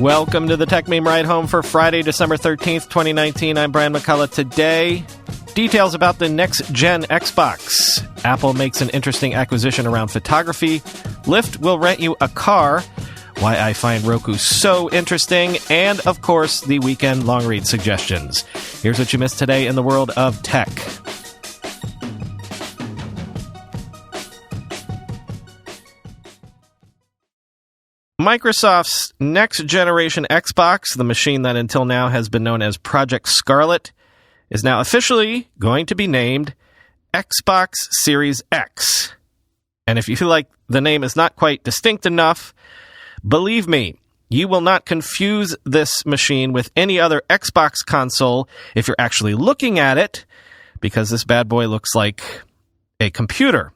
Welcome to the Tech Meme Ride Home for Friday, December 13th, 2019. I'm Brian McCullough. Today, details about the next-gen Xbox. Apple makes an interesting acquisition around photography. Lyft will rent you a car. Why I find Roku so interesting. And, of course, the weekend Longreads Suggestions. Here's what you missed today in the world of tech. Microsoft's next-generation Xbox, the machine that until now has been known as Project Scarlet, is now officially going to be named Xbox Series X. And if you feel like the name is not quite distinct enough, believe me, you will not confuse this machine with any other Xbox console if you're actually looking at it, because this bad boy looks like a computer,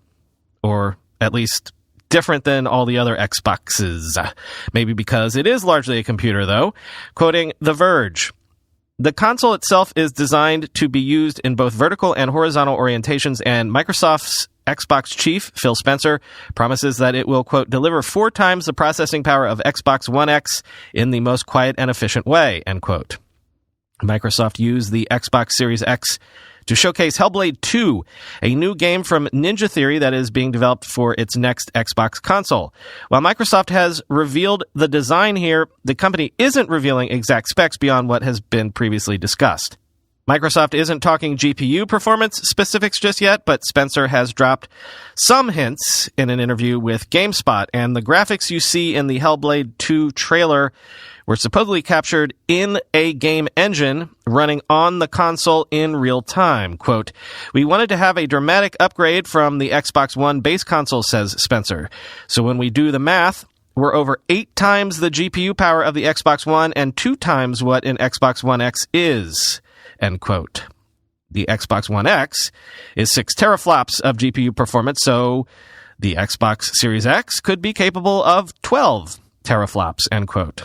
or at least different than all the other Xboxes. Maybe because it is largely a computer, though. Quoting The Verge, the console itself is designed to be used in both vertical and horizontal orientations, and Microsoft's Xbox chief, Phil Spencer, promises that it will, quote, deliver 4 times the processing power of Xbox One X in the most quiet and efficient way, end quote. Microsoft used the Xbox Series X to showcase Hellblade 2, a new game from Ninja Theory that is being developed for its next Xbox console. While Microsoft has revealed the design here, the company isn't revealing exact specs beyond what has been previously discussed. Microsoft isn't talking GPU performance specifics just yet, but Spencer has dropped some hints in an interview with GameSpot, and the graphics you see in the Hellblade 2 trailer were supposedly captured in a game engine running on the console in real time. Quote, we wanted to have a dramatic upgrade from the Xbox One base console, says Spencer. So when we do the math, we're over 8 times the GPU power of the Xbox One and 2 times what an Xbox One X is, end quote. The Xbox One X is 6 teraflops of GPU performance, so the Xbox Series X could be capable of 12 teraflops, end quote.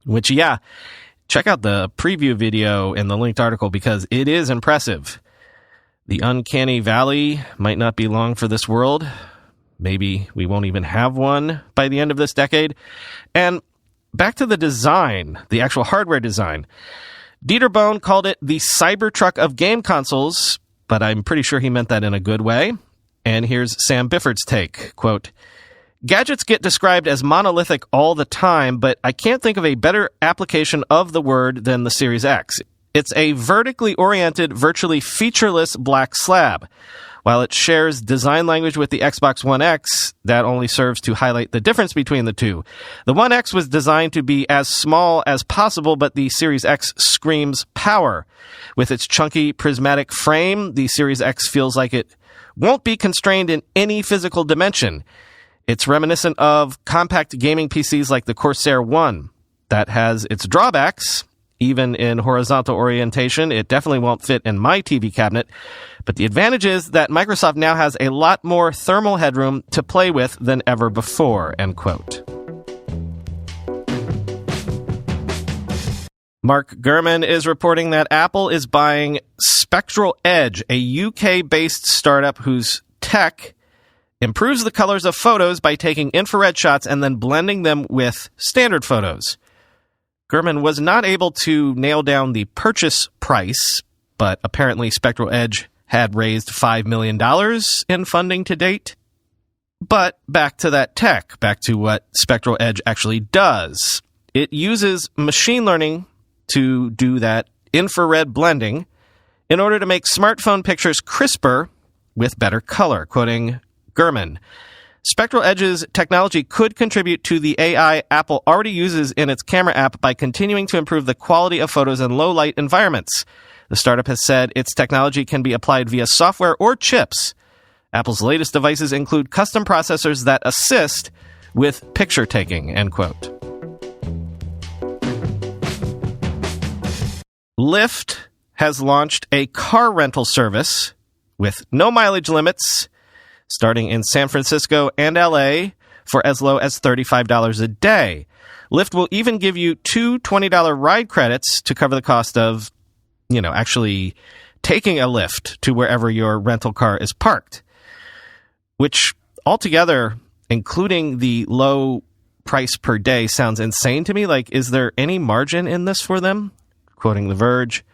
Which, yeah, check out the preview video in the linked article because it is impressive. The uncanny valley might not be long for this world. Maybe we won't even have one by the end of this decade. And back to the design, the actual hardware design. Dieter Bohn called it the Cybertruck of game consoles, but I'm pretty sure he meant that in a good way. And here's Sam Bifford's take, quote, gadgets get described as monolithic all the time, but I can't think of a better application of the word than the Series X. It's a vertically oriented, virtually featureless black slab. While it shares design language with the Xbox One X, that only serves to highlight the difference between the two. The One X was designed to be as small as possible, but the Series X screams power. With its chunky, prismatic frame, the Series X feels like it won't be constrained in any physical dimension. It's reminiscent of compact gaming PCs like the Corsair One. That has its drawbacks. Even in horizontal orientation, it definitely won't fit in my TV cabinet. But the advantage is that Microsoft now has a lot more thermal headroom to play with than ever before, end quote. Mark Gurman is reporting that Apple is buying Spectral Edge, a UK-based startup whose tech improves the colors of photos by taking infrared shots and then blending them with standard photos. Gurman was not able to nail down the purchase price, but apparently Spectral Edge had raised $5 million in funding to date. But back to that tech, back to what Spectral Edge actually does. It uses machine learning to do that infrared blending in order to make smartphone pictures crisper with better color, quoting Gurman. Spectral Edge's technology could contribute to the AI Apple already uses in its camera app by continuing to improve the quality of photos in low-light environments. The startup has said its technology can be applied via software or chips. Apple's latest devices include custom processors that assist with picture taking, end quote. Lyft has launched a car rental service with no mileage limits, starting in San Francisco and LA for as low as $35 a day. Lyft will even give you 2 $20 ride credits to cover the cost of, actually taking a Lyft to wherever your rental car is parked, which altogether, including the low price per day sounds insane to me. Like, is there any margin in this for them? Quoting The Verge,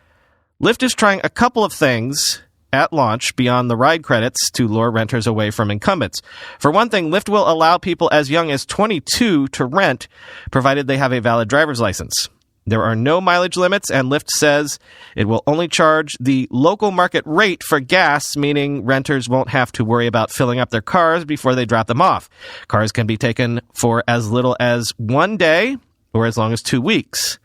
Lyft is trying a couple of things at launch beyond the ride credits to lure renters away from incumbents. For one thing, Lyft will allow people as young as 22 to rent, provided they have a valid driver's license. There are no mileage limits, and Lyft says it will only charge the local market rate for gas, meaning renters won't have to worry about filling up their cars before they drop them off. Cars can be taken for as little as 1 day or as long as 2 weeks.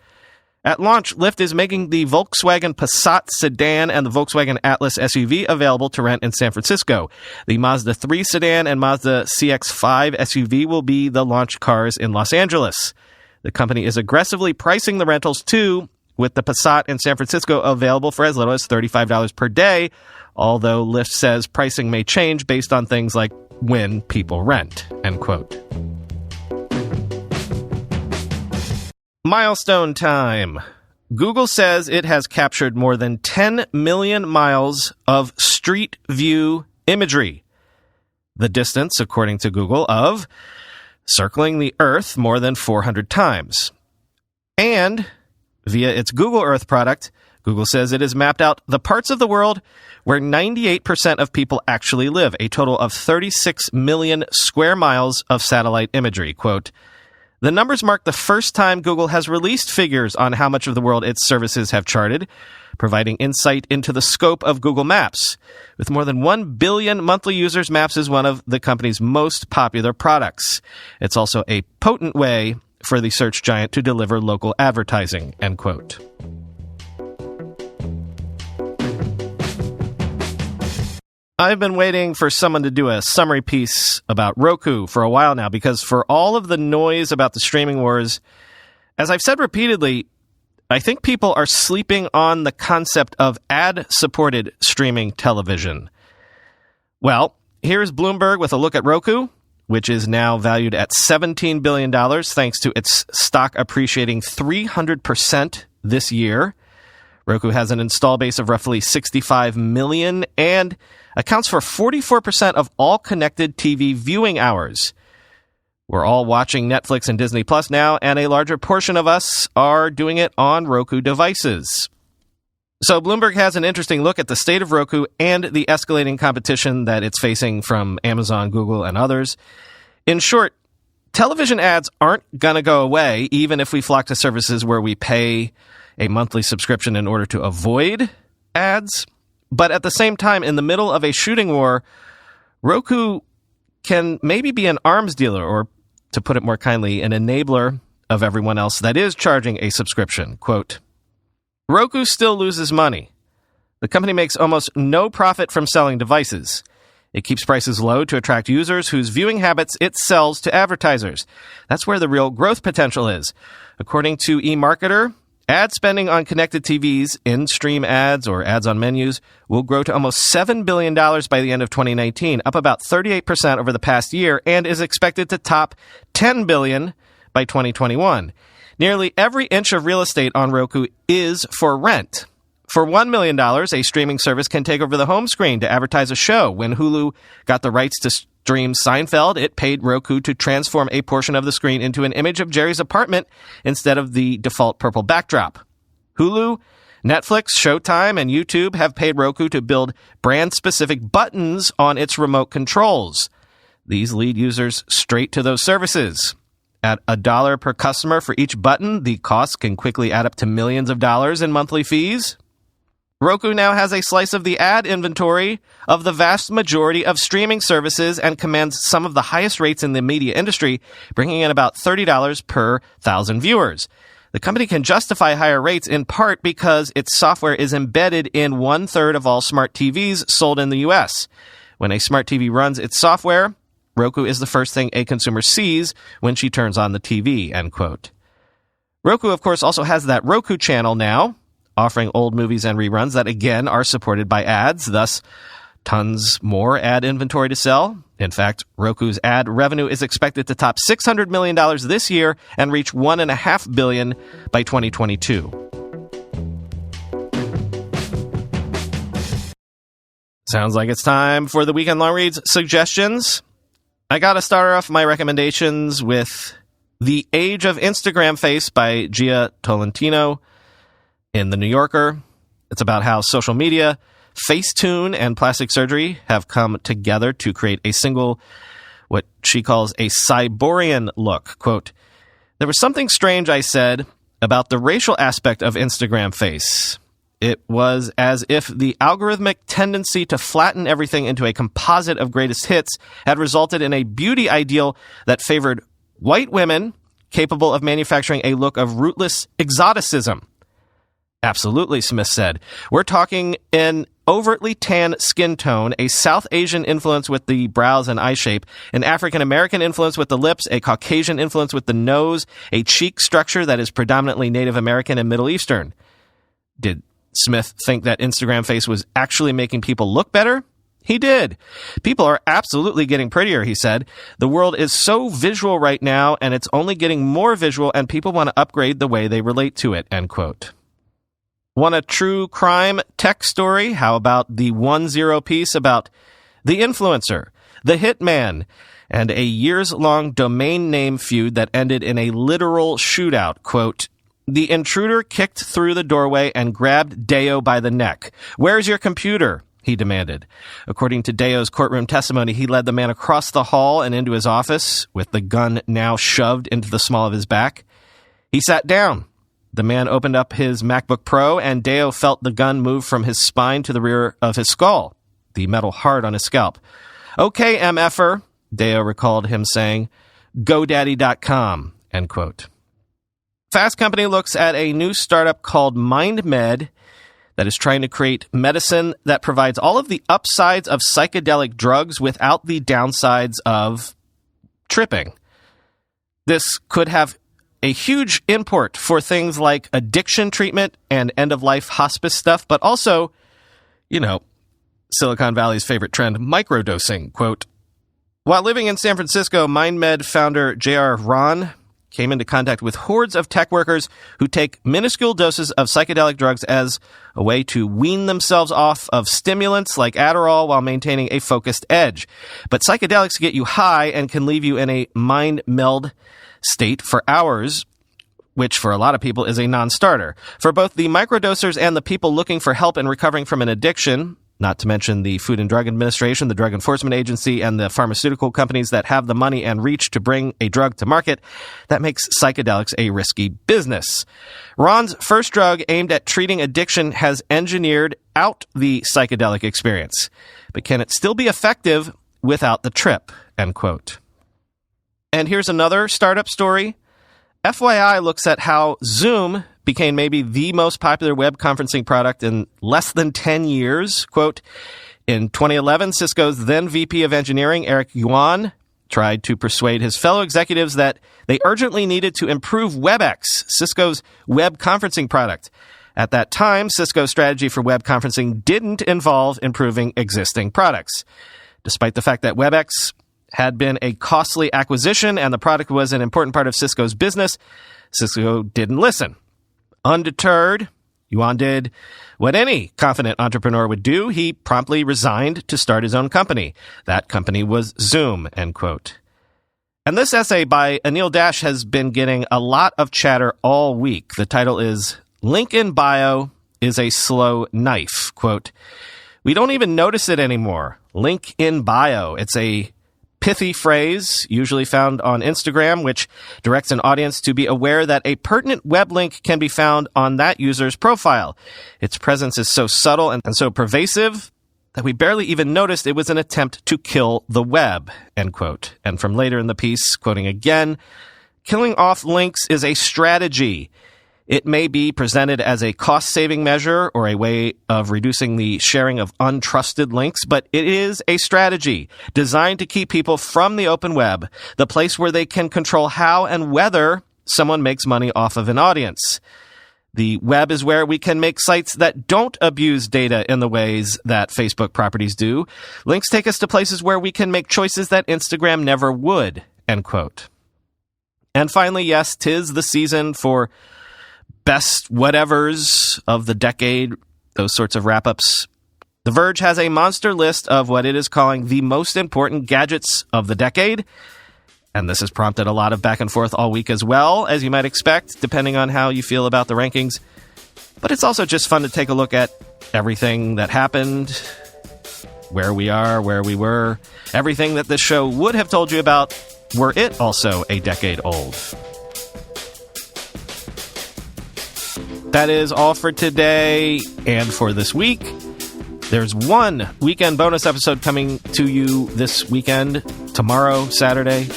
At launch, Lyft is making the Volkswagen Passat sedan and the Volkswagen Atlas SUV available to rent in San Francisco. The Mazda 3 sedan and Mazda CX-5 SUV will be the launch cars in Los Angeles. The company is aggressively pricing the rentals too, with the Passat in San Francisco available for as little as $35 per day, although Lyft says pricing may change based on things like when people rent, end quote. Milestone time. Google says it has captured more than 10 million miles of street view imagery. The distance, according to Google, of circling the Earth more than 400 times. And via its Google Earth product, Google says it has mapped out the parts of the world where 98% of people actually live, a total of 36 million square miles of satellite imagery. Quote, the numbers mark the first time Google has released figures on how much of the world its services have charted, providing insight into the scope of Google Maps. With more than 1 billion monthly users, Maps is one of the company's most popular products. It's also a potent way for the search giant to deliver local advertising, end quote. I've been waiting for someone to do a summary piece about Roku for a while now, because for all of the noise about the streaming wars, as I've said repeatedly, I think people are sleeping on the concept of ad-supported streaming television. Well, here's Bloomberg with a look at Roku, which is now valued at $17 billion thanks to its stock appreciating 300% this year. Roku has an install base of roughly 65 million and accounts for 44% of all connected TV viewing hours. We're all watching Netflix and Disney Plus now, and a larger portion of us are doing it on Roku devices. So Bloomberg has an interesting look at the state of Roku and the escalating competition that it's facing from Amazon, Google, and others. In short, television ads aren't going to go away, even if we flock to services where we pay a monthly subscription in order to avoid ads. But at the same time, in the middle of a shooting war, Roku can maybe be an arms dealer, or to put it more kindly, an enabler of everyone else that is charging a subscription. Quote, Roku still loses money. The company makes almost no profit from selling devices. It keeps prices low to attract users whose viewing habits it sells to advertisers. That's where the real growth potential is. According to eMarketer, ad spending on connected TVs, in-stream ads, or ads on menus will grow to almost $7 billion by the end of 2019, up about 38% over the past year, and is expected to top $10 billion by 2021. Nearly every inch of real estate on Roku is for rent. For $1 million, a streaming service can take over the home screen to advertise a show. When Hulu got the rights to stream Seinfeld, it paid Roku to transform a portion of the screen into an image of Jerry's apartment instead of the default purple backdrop. Hulu, Netflix, Showtime, and YouTube have paid Roku to build brand-specific buttons on its remote controls. These lead users straight to those services. At $1 per customer for each button, the cost can quickly add up to millions of dollars in monthly fees. Roku now has a slice of the ad inventory of the vast majority of streaming services and commands some of the highest rates in the media industry, bringing in about $30 per 1,000 viewers. The company can justify higher rates in part because its software is embedded in 1/3 of all smart TVs sold in the U.S. When a smart TV runs its software, Roku is the first thing a consumer sees when she turns on the TV, end quote. Roku, of course, also has that Roku channel now, offering old movies and reruns that, again, are supported by ads, thus tons more ad inventory to sell. In fact, Roku's ad revenue is expected to top $600 million this year and reach $1.5 billion by 2022. Sounds like it's time for the Weekend Longreads Suggestions. I got to start off my recommendations with The Age of Instagram Face by Gia Tolentino in The New Yorker. It's about how social media, Facetune, and plastic surgery have come together to create a single, what she calls a Cyborian look. Quote, "There was something strange," I said, "about the racial aspect of Instagram Face. It was as if the algorithmic tendency to flatten everything into a composite of greatest hits had resulted in a beauty ideal that favored white women capable of manufacturing a look of rootless exoticism." Absolutely, Smith said. "We're talking an overtly tan skin tone, a South Asian influence with the brows and eye shape, an African American influence with the lips, a Caucasian influence with the nose, a cheek structure that is predominantly Native American and Middle Eastern." Did Smith think that Instagram Face was actually making people look better? He did. "People are absolutely getting prettier," he said. "The world is so visual right now, and it's only getting more visual, and people want to upgrade the way they relate to it," end quote. Want a true crime tech story? How about the 1-0 piece about the influencer, the hitman, and a years-long domain name feud that ended in a literal shootout? Quote, "The intruder kicked through the doorway and grabbed Deo by the neck. 'Where's your computer?' he demanded. According to Deo's courtroom testimony, he led the man across the hall and into his office, with the gun now shoved into the small of his back. He sat down. The man opened up his MacBook Pro, and Deo felt the gun move from his spine to the rear of his skull, the metal hard on his scalp. 'Okay, MFer,' Deo recalled him saying, 'GoDaddy.com,' end quote. Fast Company looks at a new startup called MindMed that is trying to create medicine that provides all of the upsides of psychedelic drugs without the downsides of tripping. This could have a huge import for things like addiction treatment and end-of-life hospice stuff, but also, Silicon Valley's favorite trend, microdosing. Quote, "While living in San Francisco, MindMed founder J.R. Ron came into contact with hordes of tech workers who take minuscule doses of psychedelic drugs as a way to wean themselves off of stimulants like Adderall while maintaining a focused edge. But psychedelics get you high and can leave you in a mind meld state for hours, which for a lot of people is a non-starter. For both the microdosers and the people looking for help in recovering from an addiction, not to mention the Food and Drug Administration, the Drug Enforcement Agency, and the pharmaceutical companies that have the money and reach to bring a drug to market, that makes psychedelics a risky business. Ron's first drug aimed at treating addiction has engineered out the psychedelic experience. But can it still be effective without the trip?" End quote. And here's another startup story. FYI looks at how Zoom became maybe the most popular web conferencing product in less than 10 years. Quote, "In 2011, Cisco's then VP of Engineering, Eric Yuan, tried to persuade his fellow executives that they urgently needed to improve WebEx, Cisco's web conferencing product. At that time, Cisco's strategy for web conferencing didn't involve improving existing products. Despite the fact that WebEx had been a costly acquisition and the product was an important part of Cisco's business, Cisco didn't listen. Undeterred, Yuan did what any confident entrepreneur would do. He promptly resigned to start his own company. That company was Zoom," end quote. And this essay by Anil Dash has been getting a lot of chatter all week. The title is "Link in Bio is a Slow Knife." Quote, "We don't even notice it anymore. Link in bio. It's a pithy phrase, usually found on Instagram, which directs an audience to be aware that a pertinent web link can be found on that user's profile. Its presence is so subtle and so pervasive that we barely even noticed it was an attempt to kill the web," end quote. And from later in the piece, quoting again, "Killing off links is a strategy. It may be presented as a cost-saving measure or a way of reducing the sharing of untrusted links, but it is a strategy designed to keep people from the open web, the place where they can control how and whether someone makes money off of an audience. The web is where we can make sites that don't abuse data in the ways that Facebook properties do. Links take us to places where we can make choices that Instagram never would," end quote. And finally, yes, 'tis the season for best whatevers of the decade, those sorts of wrap-ups. The Verge has a monster list of what it is calling the most important gadgets of the decade. And this has prompted a lot of back and forth all week as well, as you might expect, depending on how you feel about the rankings. But it's also just fun to take a look at everything that happened, where we are, where we were, everything that this show would have told you about were it also a decade old. That is all for today and for this week. There's one weekend bonus episode coming to you this weekend, tomorrow, Saturday.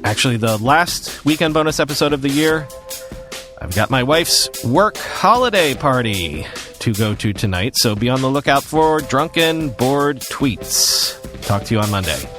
Actually, the last weekend bonus episode of the year. I've got my wife's work holiday party to go to tonight, so be on the lookout for drunken, bored tweets. Talk to you on Monday.